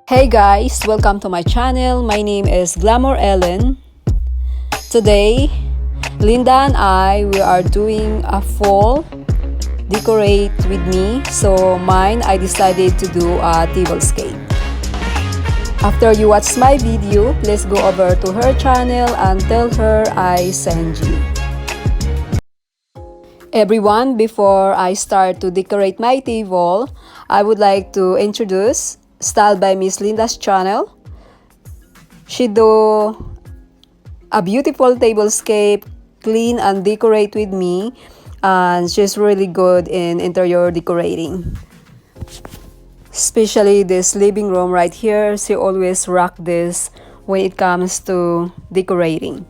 Hey guys, welcome to my channel. My name is Glamour Ellen. Today, Linda and we are doing a fall decorate with me. So mine, I decided to do a tablescape. After you watch my video, please go over to her channel and tell her I send you. Everyone, before I start to decorate my table, I would like to introduce Style by Miss Linda's channel. She do a beautiful tablescape, clean and decorate with me, and she's really good in interior decorating. Especially this living room right here, she always rock this when it comes to decorating.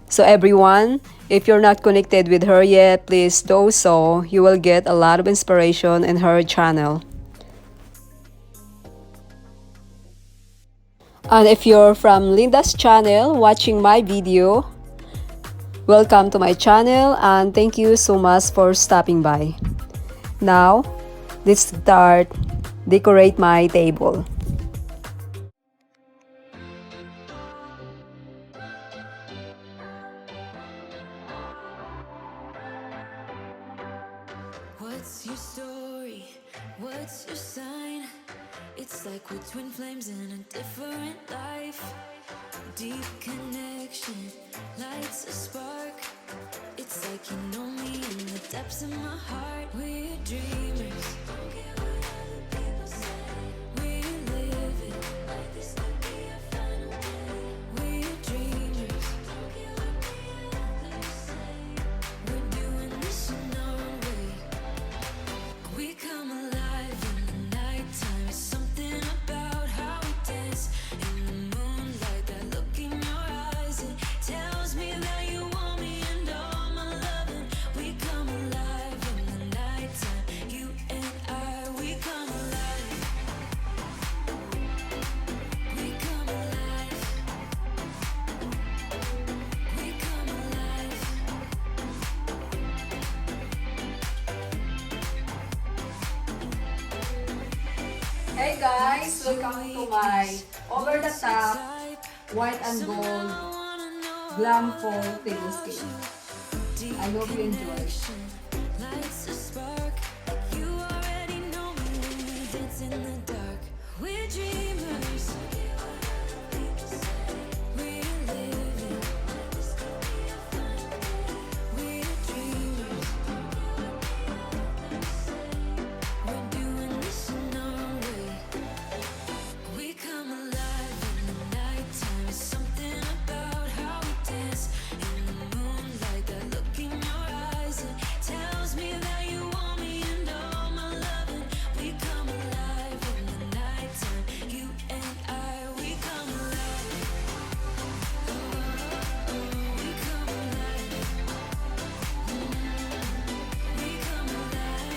So everyone, if you're not connected with her yet, please do so. You will get a lot of inspiration in her channel. And if you're from Linda's channel watching my video, welcome to my channel and thank you so much for stopping by. Now, let's start decorate my table. What's your story? What's your sign? It's like we're twin flames in a different life. Deep connection lights a spark. It's like you know me in the depths of my heart. We're dreamers. Don't care what other people say. We live it like this could be our final day. We're dreamers. Don't care what the others say. We're doing this in our way. We come alive in the nighttime. It's something about how we dance in the moonlight. That look in your eyes, it tells me that you want me and all my loving. We come alive in the nighttime. You and we come alive. We come alive. We come alive. Hey guys, welcome to my over the top white and gold glam fall tablescape. I hope you enjoy. Lights a spark. You already know me when we dance in the dark. We're dreamers. We're living. We're dreamers. We're doing this in our way. We come alive in the nighttime. It's something about how we dance in the moonlight. That look in your eyes, it tells me that you want me and all my loving. We come alive in the nighttime. You and we come alive. We come alive. We come alive.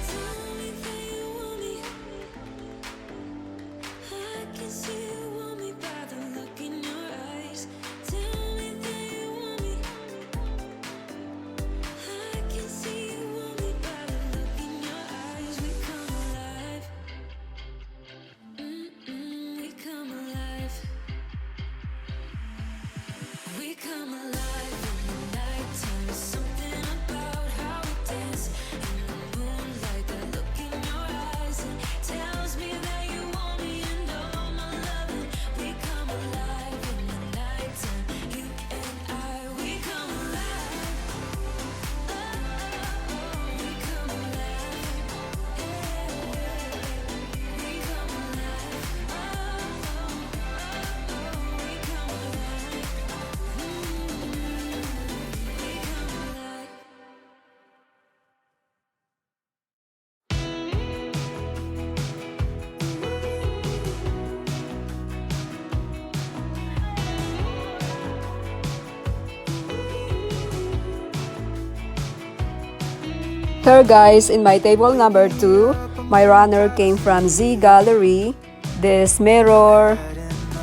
Tell me that you want me. I can see you want me by the look in your eyes. Tell me that you want me. I can see you want me by the look in your eyes. We come alive. We come alive. We come alive in the nighttime. It's something about how we dance in the moonlight. That look in your eyes, it tells me that you want me and all my loving. We come alive in the nighttime. You and we come alive. We come alive. We come alive. We come alive. Here guys, in my table number 2, my runner came from Z Gallery. This mirror,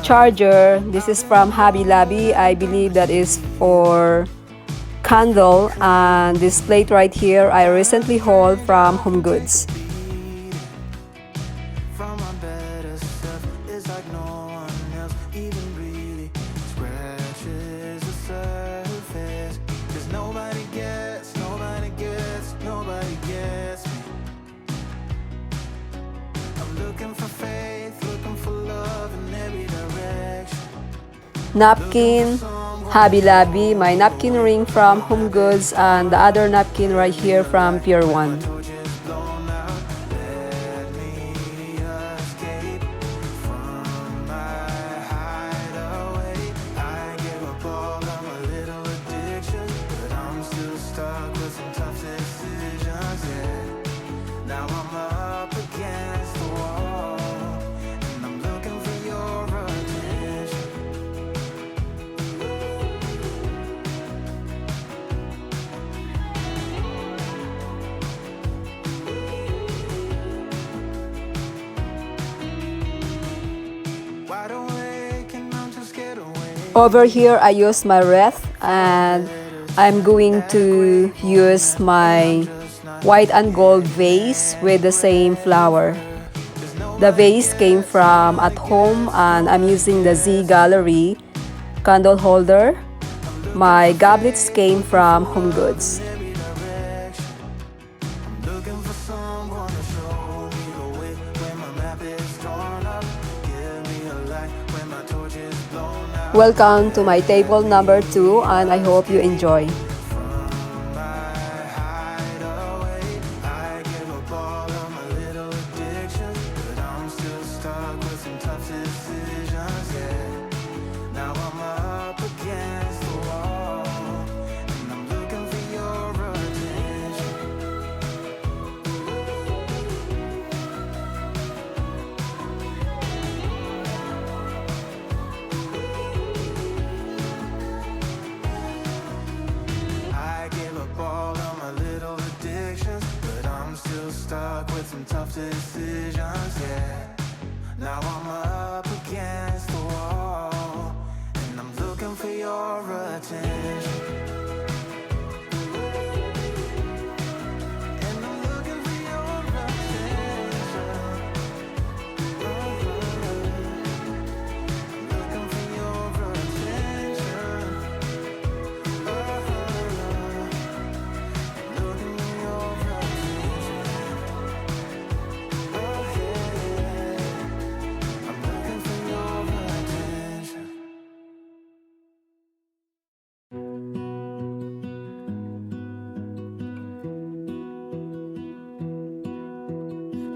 charger, this is from Hobby Lobby. I believe that is for candle, and this plate right here I recently hauled from Home Goods. From my better stuff, it's like no one else even really scratches the surface. 'Cause nobody gets me. I'm looking for faith, looking for love in every direction. Napkin, Hobby Lobby, my napkin ring from Home Goods, and the other napkin right here from Pure One. Torches blown out, let me escape from my hideaway. I gave up all of my little addictions, but I'm still stuck with some tough decisions, yeah. Now I'm up against the wall, and I'm looking for your attention. Wide awake and I'm just scared away. Over here I use my wreath, and I'm going to use my white and gold vase with the same flower. The vase came from at home, and I'm using the Z Gallery candle holder. My goblets came from Home Goods. Every direction. I'm looking for someone to show me the way when my map is torn up. Give me a light when my torch is blown out. Welcome to my table number 2, and I hope you enjoy. From my hideaway, I give up all of my little addictions, but I'm still stuck with some tough decisions, yeah. Now I'm up against the wall, and I'm looking for your attention. I gave up all of my little addictions, but I'm still stuck with some tough decisions, yeah. Now I'm up against the wall, and I'm looking for your attention. And I'm looking for your attention. I'm looking for your attention. Looking for your attention. I'm looking for your attention.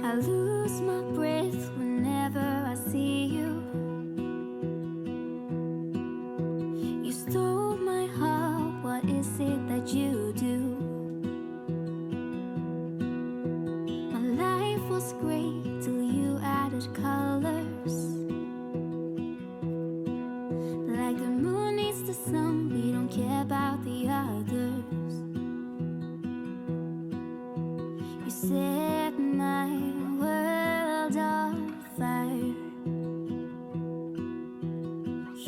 I lose my breath whenever I see you. You stole my heart, what is it that you do? My life was great till you added colors. Like the moon needs the sun, we don't care about the others. You set my world on fire.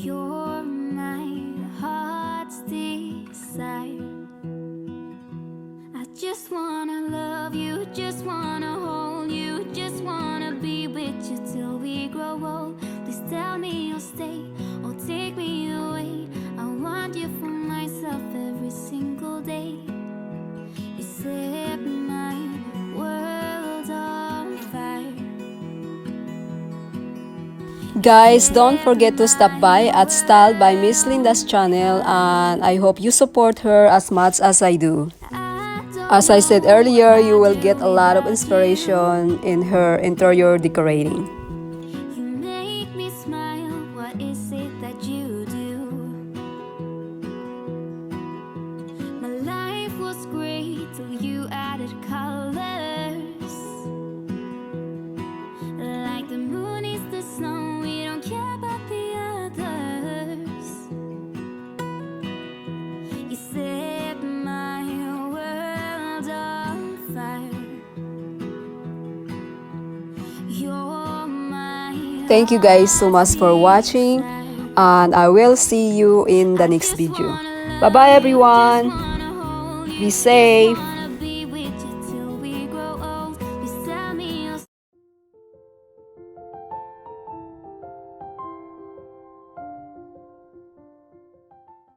You're my heart's desire. I just wanna love you, just wanna hold you, just wanna be with you till we grow old. Please tell me you'll stay or take me away. I want you for myself every single day. You set my world on fire. Guys, don't forget to stop by at Style by Miss Linda's channel, and I hope you support her as much as I do. As I said earlier, you will get a lot of inspiration in her interior decorating. You make me smile, what is it that you do? My life was great till you added colors. Like the moon is the snow, we don't care about the others. You set my world on fire. You're my Thank you guys so much for watching, and I will see you in the next video. Bye bye everyone! Be safe.